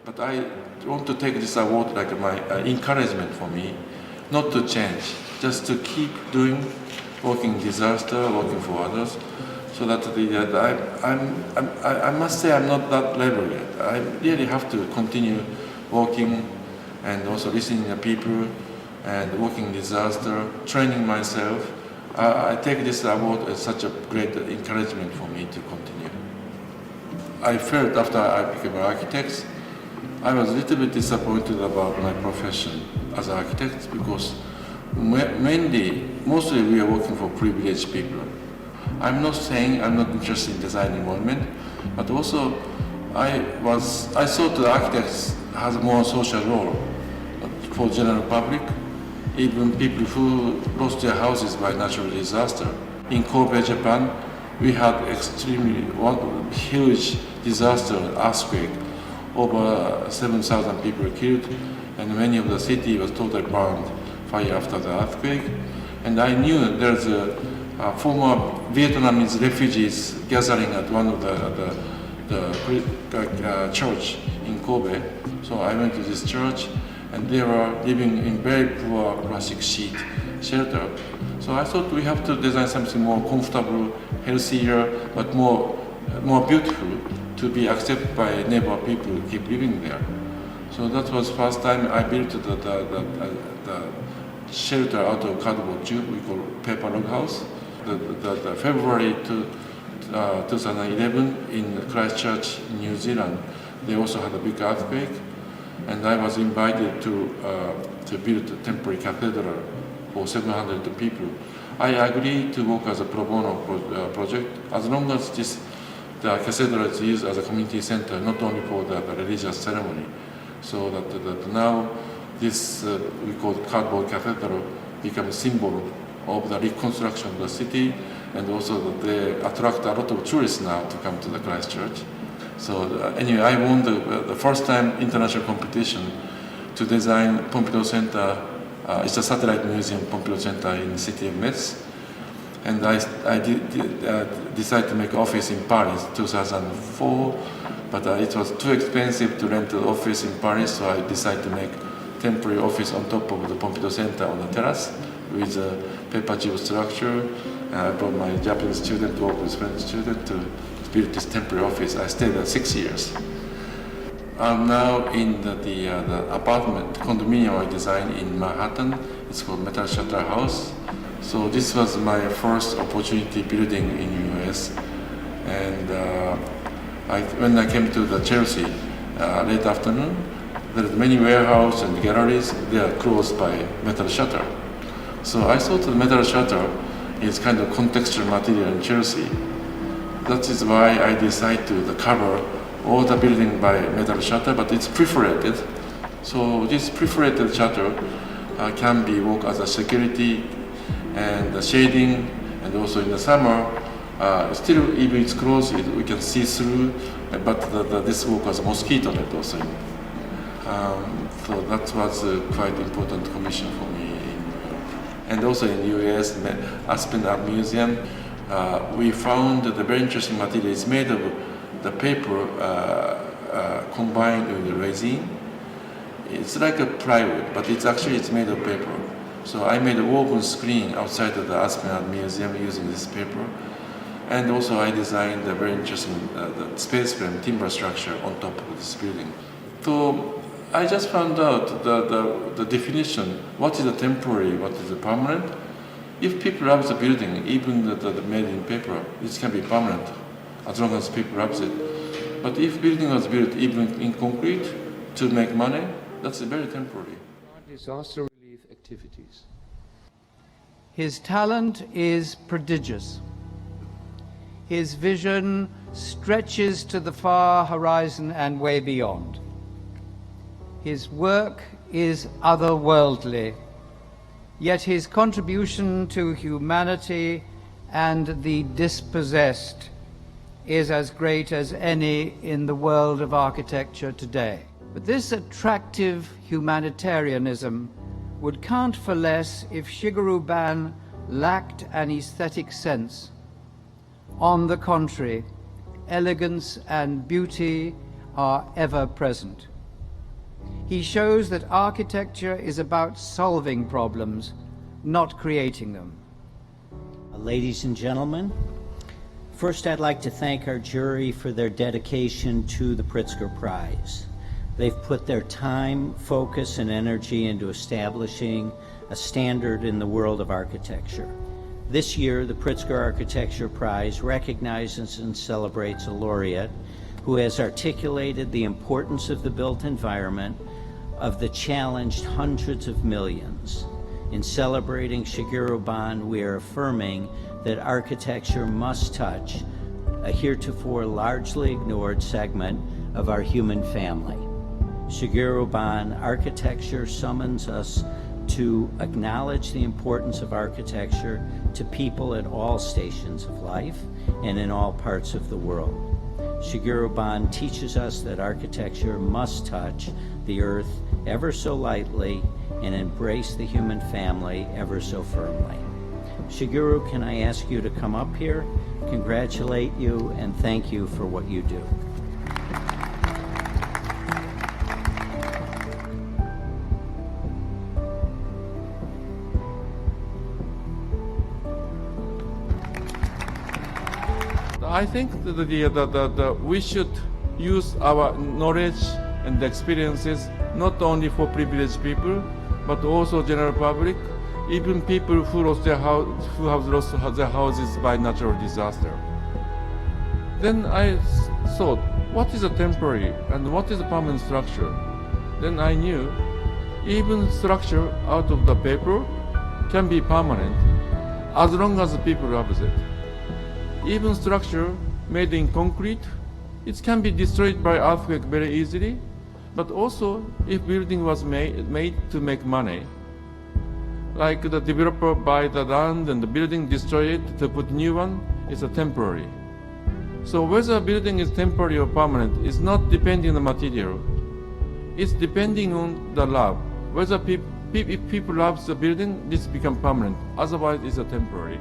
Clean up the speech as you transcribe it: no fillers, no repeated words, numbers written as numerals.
But I want to take this award like my encouragement for me, not to change, just to keep doing, working disaster, working for others, so that I must say I'm not that level yet. I really have to continue working and also listening to people and working disaster, training myself. I take this award as such a great encouragement for me to continue. I felt after I became an architect, I was a little bit disappointed about my profession as an architect because mostly we are working for privileged people. I'm not saying I'm not interested in design environment, but also I thought the architects has more social role for general public, even people who lost their houses by natural disaster. In Kobe, Japan, we had extremely huge disaster, earthquake. Over 7,000 people killed, and many of the city was totally burned fire after the earthquake. And I knew there's a former Vietnamese refugees gathering at one of the church in Kobe. So I went to this church, and they were living in very poor plastic sheet shelter. So I thought we have to design something more comfortable, healthier, but more beautiful, to be accepted by neighbor people who keep living there. So that was first time I built the shelter out of cardboard tube, we call paper log house. The February 2011 in Christchurch, New Zealand, they also had a big earthquake, and I was invited to build a temporary cathedral for 700 people. I agreed to work as a pro bono project as long as the cathedral is used as a community center, not only for the religious ceremony. So that now this, we call cardboard cathedral, become a symbol of the reconstruction of the city, and also that they attract a lot of tourists now to come to the Christchurch. So anyway, I won the first time international competition to design Pompidou Center. It's a satellite museum, Pompidou Center in the city of Metz. And I decided to make office in Paris 2004, but it was too expensive to rent an office in Paris, so I decided to make temporary office on top of the Pompidou Center on the terrace with a paper tube structure. I brought my Japanese student to work with French student to build this temporary office. I stayed there 6 years. I'm now in the apartment condominium I designed in Manhattan. It's called Metal Shutter House. So this was my first opportunity building in US, and when I came to the Chelsea late afternoon, there are many warehouses and galleries. They are closed by metal shutter. So I thought the metal shutter is kind of contextual material in Chelsea. That is why I decided to cover all the building by metal shutter, but it's perforated. So this perforated shutter can be worked as a security and the shading, and also in the summer, still even it's closed, we can see through, but this work was mosquito net also. So that was a quite important commission for me. And also in the US, Aspen Art Museum, we found that the very interesting material is made of the paper combined with the resin. It's like a plywood, but it's made of paper. So I made a woven screen outside of the Aspen Art Museum using this paper. And also I designed a very interesting the space frame timber structure on top of this building. So I just found out the definition, what is a temporary, what is a permanent. If people love the building, even the made in paper, it can be permanent, as long as people love it. But if building was built even in concrete to make money, that's very temporary. Disaster relief activities. His talent is prodigious. His vision stretches to the far horizon and way beyond. His work is otherworldly, yet his contribution to humanity and the dispossessed is as great as any in the world of architecture today. But this attractive humanitarianism would count for less if Shigeru Ban lacked an aesthetic sense. On the contrary, elegance and beauty are ever present. he shows that architecture is about solving problems, not creating them. Ladies and gentlemen, first I'd like to thank our jury for their dedication to the Pritzker Prize. They've put their time, focus, and energy into establishing a standard in the world of architecture. This year, the Pritzker Architecture Prize recognizes and celebrates a laureate who has articulated the importance of the built environment, of the challenged hundreds of millions. In celebrating Shigeru Ban, we are affirming that architecture must touch a heretofore largely ignored segment of our human family. Shigeru Ban, architecture summons us to acknowledge the importance of architecture to people at all stations of life and in all parts of the world. Shigeru Ban teaches us that architecture must touch the earth ever so lightly and embrace the human family ever so firmly. Shigeru, can I ask you to come up here, congratulate you, and thank you for what you do. I think that we should use our knowledge and experiences not only for privileged people, but also general public, even people who lost their house, who have lost their houses by natural disaster. Then I thought, what is a temporary and what is a permanent structure? Then I knew even structure out of the paper can be permanent as long as the people love it. Even structure made in concrete, it can be destroyed by earthquake very easily, but also if building was made to make money, like the developer buy the land and the building destroy it to put new one, it's a temporary. So whether a building is temporary or permanent is not depending on the material. It's depending on the love. Whether if people love the building, this becomes permanent. Otherwise, it's a temporary.